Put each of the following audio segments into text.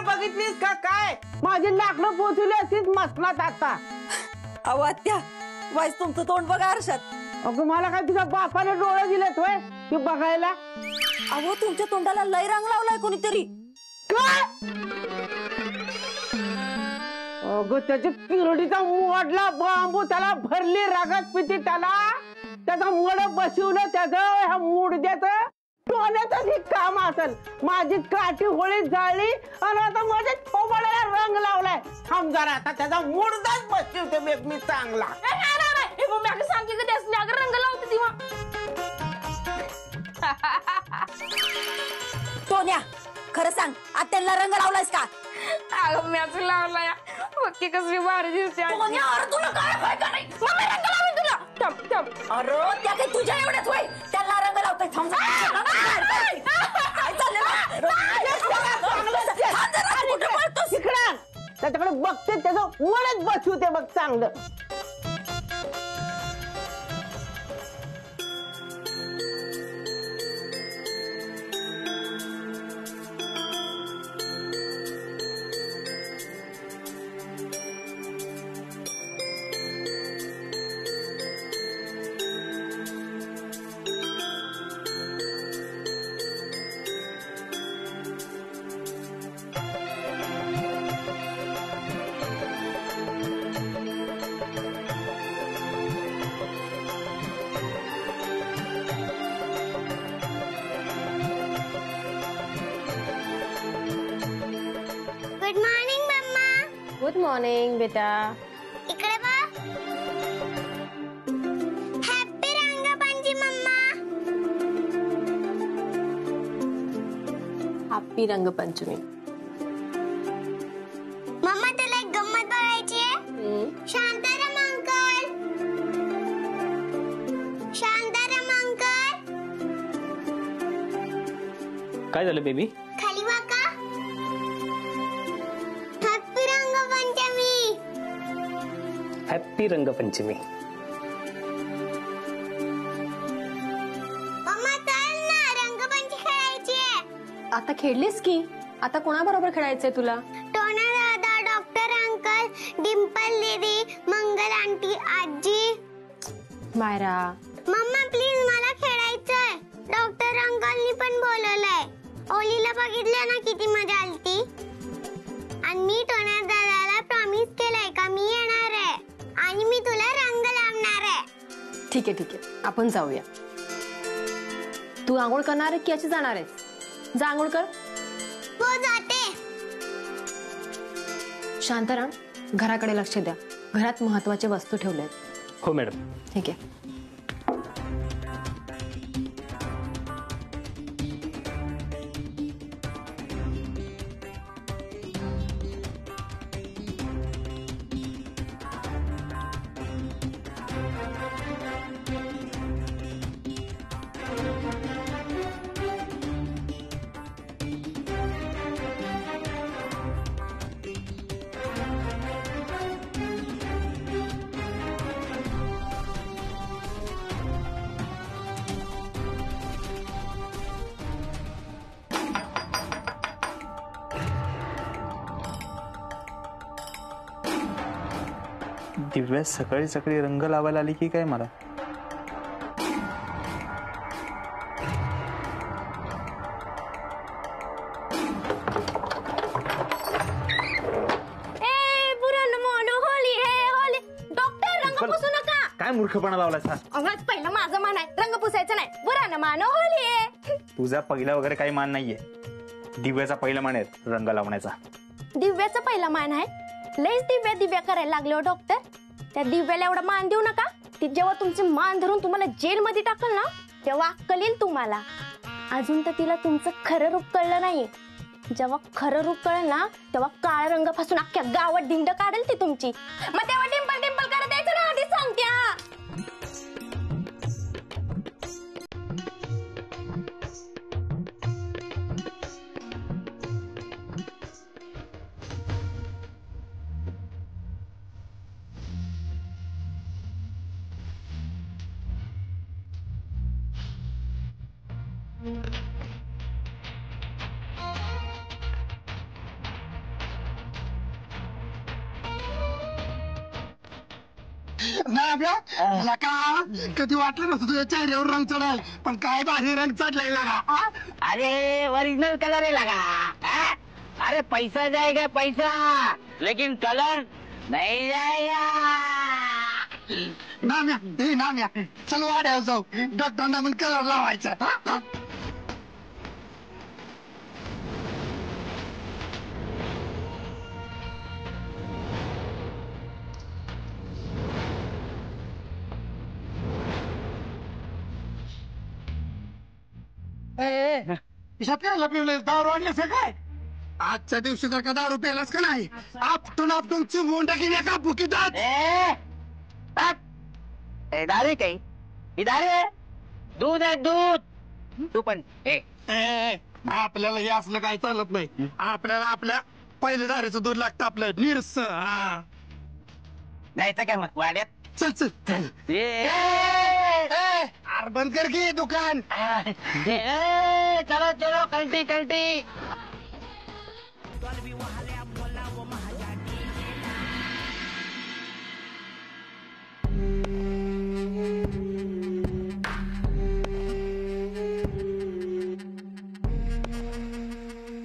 बघितलीस का काय? माझी लाकडं पोचवली असतीच मसलात आता. अहो आत्या, वाईस तुमचं तोंड बघा आरशात. अगं मला काय तुझ्या बापाने डोळे दिलेत होय की बघायला? अहो तुमच्या तोंडाला लय रंग लावलाय कोणीतरी. काय? अगं त्याची किरडीचा मोडला बांबू, त्याला भरली रागात पिती, त्याचा मड बसवलं, त्याचं ह्या मुडद्याचं टोण्याचं हे काम असेल. माझी काठी होळी जाळली आणि आता माझ्या थोबाडाला रंग लावलाय. थांब जरा, आता त्याचा मुडदाच बसवते मी चांगला. सांगितलं त्याच रंग लावते ती. टोन्या, खरं सांग, आत्याला रंग लावलायस का? अगं मॅच लावलाय. पक्की कसली भारी दिसते. टोन्या, अरे तुला काय काय का नाही? मम्मी रंग लावेल तुला. थांब थांब. अरे त्या काही तुझ्या एवढ्याच होय, त्याला रंग लावताय. थांब त्याच्याकडे बघते, त्याचं वळच बसवते बघ चांगलं. गुड मॉर्निंग बेटा. इकडे बघ. Happy Rangpanchami mamma. Happy Rangpanchami. Mamma तुला एक गंमत बघायची आहे. Shantaram uncle, Shantaram uncle. काय झालं बेबी? खाली वाका. Happy Rangpanchami. Happy Rangpanchami. Mamma चल ना, रंगपंचमी खेळायची आहे. आता खेळलीस की, आता कोणाबरोबर खेळायचंय तुला? टोना दादा, डॉक्टर अंकल, डिंपल दीदी, मंगल आंटी, आजी. मायरा, मम्मा प्लीज मला खेळायचंय. डॉक्टर अंकलनी पण बोलवलंय. ओलीला बघितलं ना किती मजा आलती. आणि मी टोना दादाला प्रॉमिस केलंय का मी येणार आहे आणि मी तुला रंग लावणार आहे. ठीक आहे ठीक आहे, आपण जाऊया. तू आंघोळ करणार आहे की अशी जाणार आहे? जा आंघोळ कर. हो जाते. शांताराम, घराकडे लक्ष द्या. घरात महत्वाच्या वस्तू ठेवल्यात. हो मॅडम. ठीक आहे. दिव्या सकाळी सकाळी रंग लावायला आली की काय मला? काय मूर्खपणा लावलास हा? पहिला माझा मान आहे, रंग पुसायचा नाही. बुरा न मानो होली आहे. तुझा पहिला वगैरे काही मान नाहीये. दिव्याचा पहिला मान आहे रंग लावण्याचा. दिव्याचा पहिला मान आहे. लयच दिव्या दिव्या करायला लागले हो डॉक्टर. त्या दिव्याला एवढा मान देऊ नका. ती जेव्हा तुमचे मान धरून तुम्हाला जेल मध्ये टाकल ना, तेव्हा अक्कल येईल तुम्हाला. अजून तर तिला तुमचं खरं रूप कळलं नाही. जेव्हा खरं रूप कळेल ना, तेव्हा काळा रंग पासून अख्ख्या गावात धिंड काढेल ती तुमची. मग तेव्हा डिंपल डिंपल करत द्यायचं ना, आधीच सांगते. मला का कधी वाटलं नव्हतं तुझ्या चेहऱ्यावर रंग चढाल, पण काय भारी रंग चढलेला का? अरे ओरिजिनल कलर है लगा हाँ? अरे पैसा जाएगा पैसा, लेकिन कलर नहीं जाएगा. नाम्या चल वाड्यावर जाऊ, डॉक्टरांना पण कलर लावायचा. पिवले दारू आणलेस काय? आजच्या दिवशी जर का दारू प्यायलास का नाही, आपटून चिमून टाकीन एका बुकीटात. दारू काही ही दारू आहे, दूध आहे दूध. तू पण आपल्याला हे असलं काय चालत नाही. आपल्याला आपल्या पहिल्या दारूचं दूध लागतं, आपलं निरस. नाही तर काय मग वाड्यात चल चल चल. अरे बंद कर की दुकान. चलो चलो कल्टी कल्टी.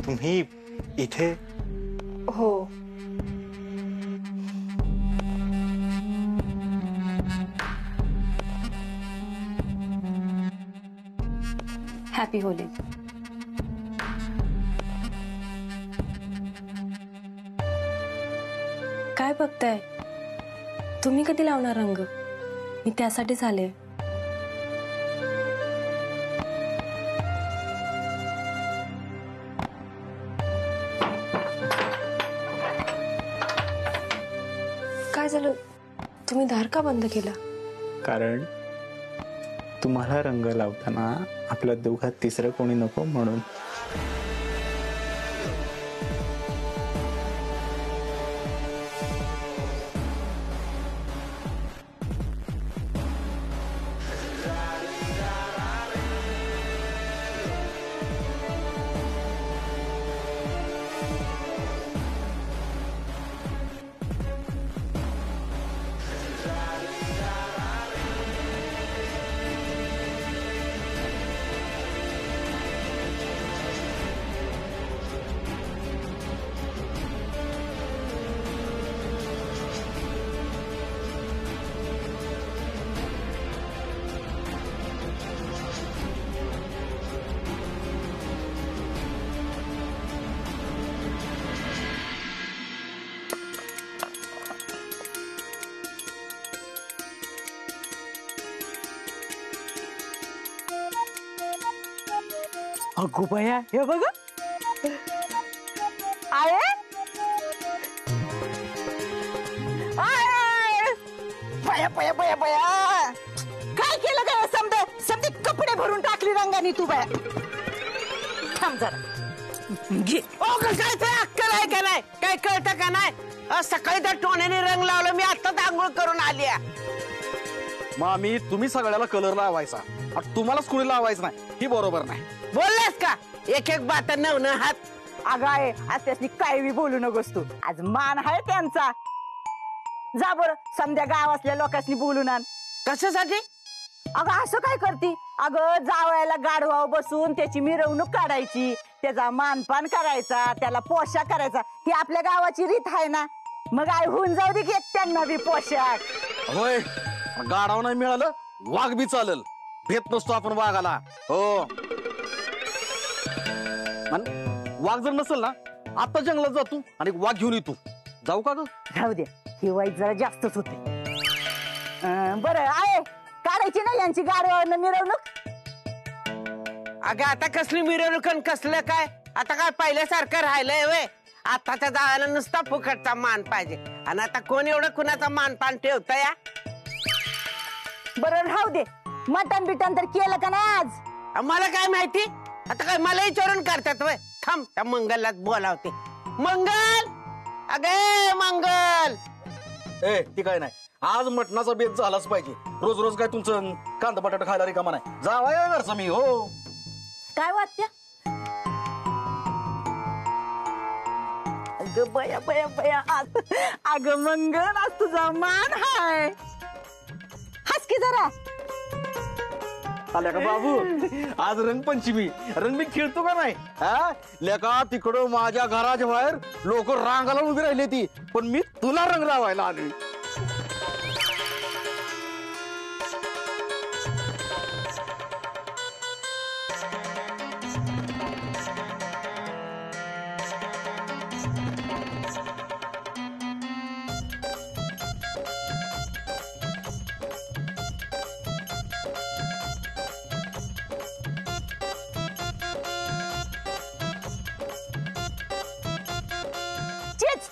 तुम्ही इथे? हो. Happy Holy. काय बघताय? तुम्ही कधी लावणार रंग? मी त्यासाठीच आले. काय झालं? तुम्ही दार का बंद केला? कारण तुम्हाला रंग लावताना आपल्या दोघात तिसरं कोणी नको म्हणून. अगो बया, हे बघ आहे बया बया बया बया, काय केलं काय? समजे कपडे भरून टाकली रंगाने तू. बया थांब जरा. काय ते अक्कल आहे का नाही? काय कळतं का नाही? सकाळी तर टोण्याने रंग लावलं, मी आत्ताच आंघोळ करून आली. मामी तुम्ही सगळ्याला कलर लावायचा, तुम्हालाच कोणी लावायचं नाही, ही बरोबर नाही. बोललास का? एक एक बात नवनं हात. अगं आहे, आज त्याची काय बी बोलू नकोस तू. आज मान आहे त्यांचा. जा बरं समध्या गावातल्या लोकांनी बोलून आण. कशासाठी? अगं असं काय करती? अगं जावयाला गाढवावर बसून त्याची मिरवणूक काढायची, त्याचा मानपान करायचा, त्याला पोशाख करायचा. ही आपल्या गावाची रीत आहे ना. मग आई होऊन जाऊ दे की त्यांना बी पोशाख. होय, गाडाव नाही मिळालं वाघ बी चालेल. भेट नसतो आपण वाघाला. हो, वाघ जर नसेल ना, आता जंगलात जातो आणि वाघ घेऊन येतो. जाऊ का ग? राहू दे, ही वाईट जरा जास्तच होते. बरं आहे, काढायची ना यांची गाडीवर मिरवणूक. अगं आता कसली मिरवणूक आणि कसलं काय? आता काय पहिल्यासारखं राहिलंय वे? आताच्या जायला नुसता फुकटचा मान पाहिजे, आणि आता कोण एवढं कुणाचा मानपान ठेवत या? बरं राहू दे, मटण बिटन तर केलं का नाही आज? मला काय माहिती? आता काय मला विचारून करतात वय? थांब, त्या मंगलला बोलावते. मंगल, अगे मंगल. ए ती काय नाही, आज मटणाचा बेत झालाच पाहिजे. रोज रोज काय तुमचं कांदा बटाटा खायला रिकामा नाही. जावाय घरचं मी. हो काय वाटत्या? अगं बया बया बया, आज अगं मंगल आज तुझा मान हाय. की जरा. आल्या का बाबू आज रंगपंचमी रंग मी खेळतो का नाही हा लेका तिकडं माझ्या घराच्या बाहेर लोक रांगाला उभी राहिली ती पण मी तुला रंग लावायला आलोय. चेच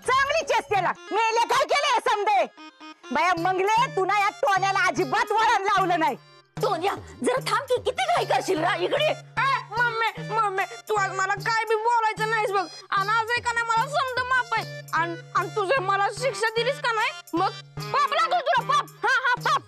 चांगली चेस त्याला. मेले काय केले समजे बाया मंगले तू ना या टोण्याला अजिबात वळण लावलं नाही. सोनिया जरा थांब की किती घाई करशील रा इकडे. मम्मी तू आज मला काय बी बोलायचं नाहीस बघ. आणि आज आहे का नाही मला समज माप आहे. आणि तुझे मला शिक्षा दिलीस का नाही मग पाप लागल तुला पाप. हा पाप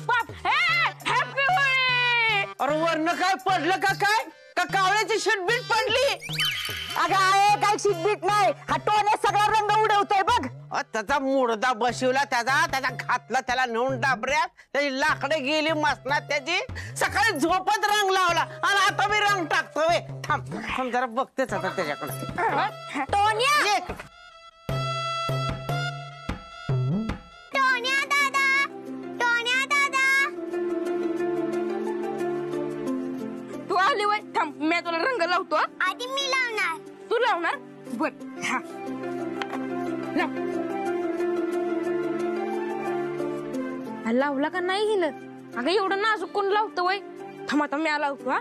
पाप. हॅपी होळी. अरे वरनं काय पडलं का काय का कावळ्याची शिटबीट पडली. अगं आहे काय शिकबीट नाही. हा टोण्या सगळा रंग उडवतोय बघ. त्याचा मुडदा बसवला त्याचा घातला त्याला नेऊन डाबऱ्यात त्याची लाकडे गेली मसनात त्याची. सकाळी झोपत रंग लावला आणि आता मी रंग टाकतोय. थांब जरा बघतेच आता त्याच्याकडे. टोनिया टोन्या दादा, टोन्या दादा. तू आली वय थांब मी तुला रंग लावतो. आधी मी लावणार. तू लावणार बर. हा लावला का नाही हिनं. अगं एवढं नाजूक कोण लावतं वय. थांब आता मी लावतो. हा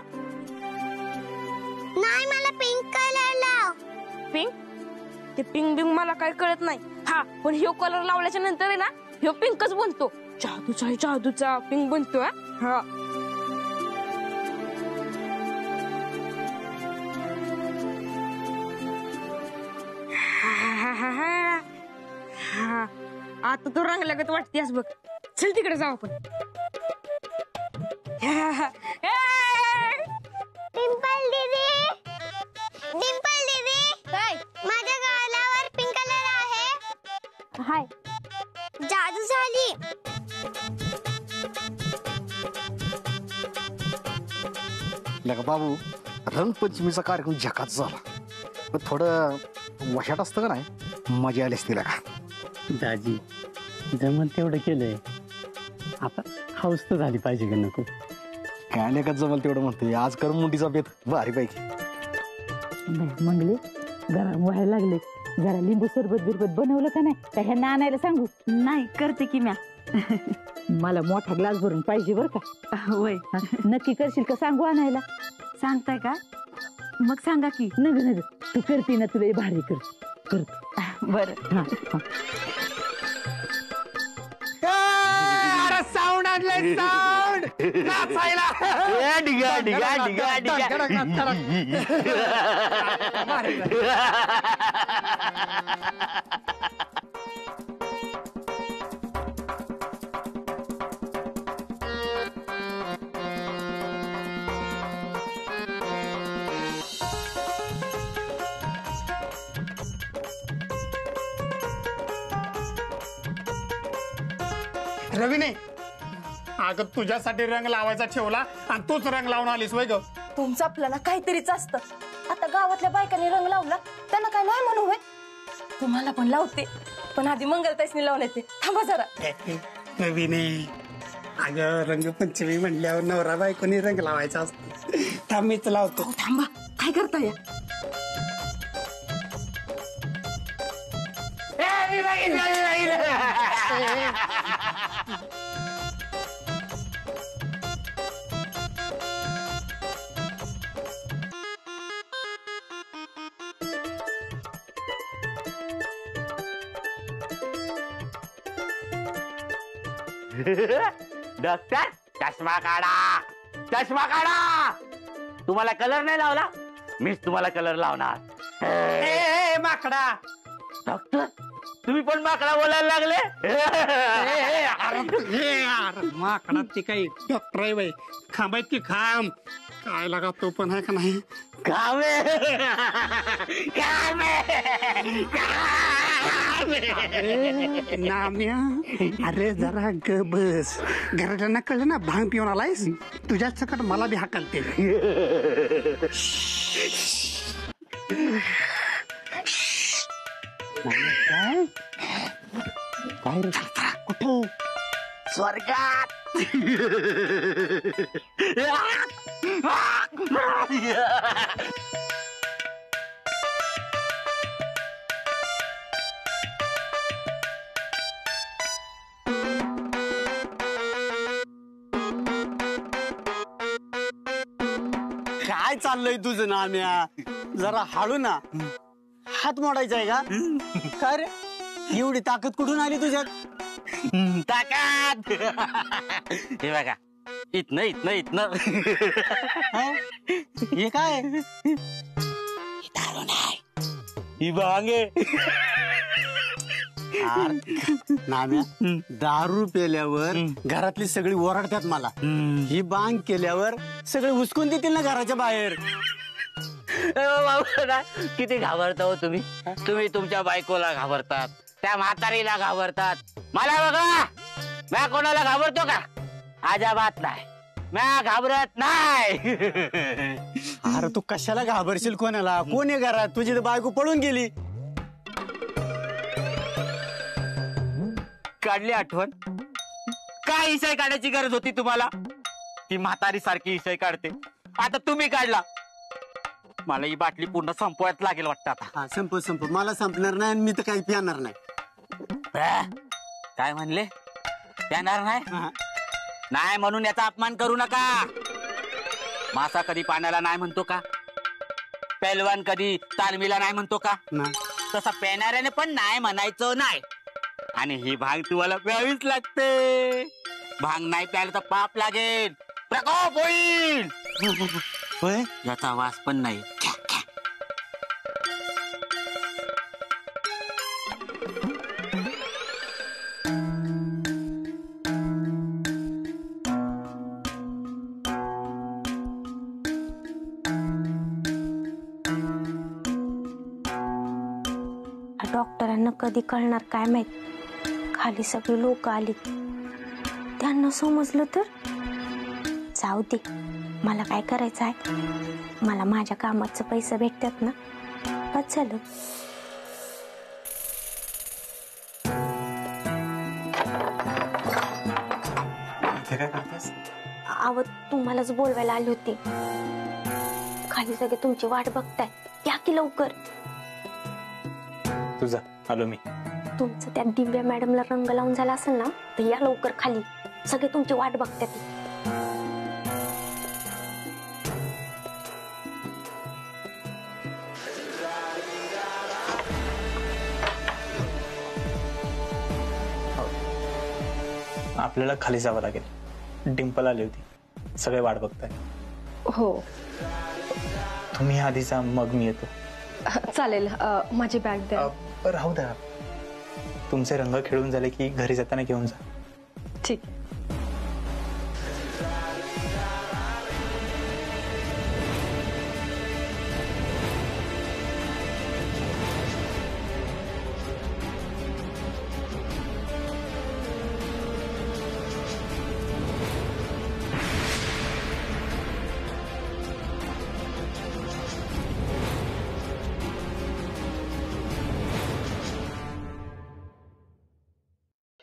नाही मला पिंक कलर लाव. पिंक ते पिंक बिंक मला काय कळत नाही. हा पण ह्यो कलर लावल्याच्या नंतर आहे ना ह्यो पिंकच बनतो. जादूचा पिंक बनतो. हा हा आता तू रंग लगत वाटतेस बघ. चल तिकडे जाऊ आपण. डिंपल दीदी, डिंपल दीदी. काय माझ्या गालावर पिंक कलर आहे. हाय जादू झाली. लेका बाबू रंगपंचमीचा कार्यक्रम झकाच झाला पण थोडं वशाट असतं का नाही मजा आली असती लेका. दाजी जमल तेवढं केलंय आता हाऊस तर झाली पाहिजे का नको. काय लेखात जमल तेवढं म्हणतोय आज कर मुंडीचा बेत भारी पैकी. मंगले गरम व्हायला लागले. जरा लिंबू सरबत बिरबत बनवलं का नाही त्या ह्यांना आणायला सांगू. नाही करते की म्या. मला मोठा ग्लास भरून पाहिजे बर का. होय नक्की करशील का सांगू आणायला. सांगताय का मग सांगा की. नग तू करते ना तुला भारी कर बर. अरे साऊंड आणलंय साऊंड नाचायला. रवीने अगं तुझ्यासाठी रंग लावायचा ठेवला आणि तूच रंग लावून आलीस वय ग. तुमचं आपल्याला काहीतरीच असतं. आता गावातल्या बायकांनी रंग लावला त्यांना काय नाही म्हणू होय. तुम्हाला पण लावते पण आधी मंगलताईसनी लावून येते. थांबा जरा. रवीने अगं रंगपंचमी म्हणल्यावर नवरा बायकोनी रंग लावायचा असतो. थांब मीच लावतो. थांबा काय करताय. डॉक्टर चष्मा काढा. तुम्हाला कलर नाही लावला मीच तुम्हाला कलर लावणार. माकडा डॉक्टर तुम्ही पण माकडा बोलायला लागले. माकडा ती काही डॉक्टर आहे बाई. खांबायत की खांब काय लागा तो पण आहे का नाही? कामे नाम्या, अरे जरा ग बस. घराच्यांना कळलं ना भांग पिऊन आलायस, तुझ्या सकट मला बी हाकलते. काय काय रे? कुठं? स्वर्गात. काय चाललंय तुझं नाम्या? जरा हळू ना. हात मोडायचा आहे का? काय रे, एवढी ताकद कुठून आली तुझ्यात? ताकद. हे बघा, इथनं इथनं इथनं. हा? हे काय? दारू नाही, ही भांगे. नाम्या, दारू पेल्यावर घरातली सगळी ओरडतात मला. ही बांग केल्यावर सगळे हुसकून देतील ना घराच्या बाहेर. किती घाबरता हो तुम्ही. तुम्ही तुमच्या बायकोला घाबरतात, त्या म्हातारीला घाबरतात. मला बघा, मी कोणाला घाबरतो का? अजिबात नाही, मी घाबरत नाही. अरे तू कशाला घाबरशील कोणाला? कोण आहे घरात? तुझी तर बायको पळून गेली. काढली आठवण. काय इसाई काढायची गरज होती तुम्हाला? ती म्हातारी सारखी इसाई काढते. आता तुम्ही काढला. मला ही बाटली पूर्ण संपवायला लागेल वाटतं आता. हा, संप मला संपणार नाही आणि मी तर काही पिणार नाही. काय म्हणले? येणार नाही? नाही म्हणून याचा अपमान करू नका. मासा कधी पाण्याला नाही म्हणतो का? पैलवान कधी तालमीला नाही म्हणतो का? तसा पेणाऱ्याने पण नाही म्हणायचं नाही. आणि ही भांग तुम्हाला प्यावीच लागते. भांग नाही प्यायला तर पाप लागेल, प्रकोप होईल. याचा वास पण नाही. डॉक्टरांना कधी कळणार काय माहित. खाली सगळी लोक आली, त्यांना समजलं तर. जाऊ दे, मला काय करायचं आहे. मला माझ्या कामाचे पैसे भेटतात ना, बस झालं. काय करतेस? आव, तुम्हालाच बोलवायला आली होती. खाली सगळे तुमची वाट बघताय, या की लवकर. तुझा आलो मी. तुमचं त्या दिव्या मॅडमला रंग लावून झाला असेल ना, तर या लवकर खाली. सगळे तुमची वाट बघतात. आपल्याला खाली जावं लागेल. डिंपल आली होती, सगळे वाट बघताय. हो तुम्ही आधी जा, मग मी येतो. चालेल. माझी बॅग द्या. राहू द्या, तुमचे रंग खेळून झाले की घरी जाताना घेऊन जा. ठीक आहे.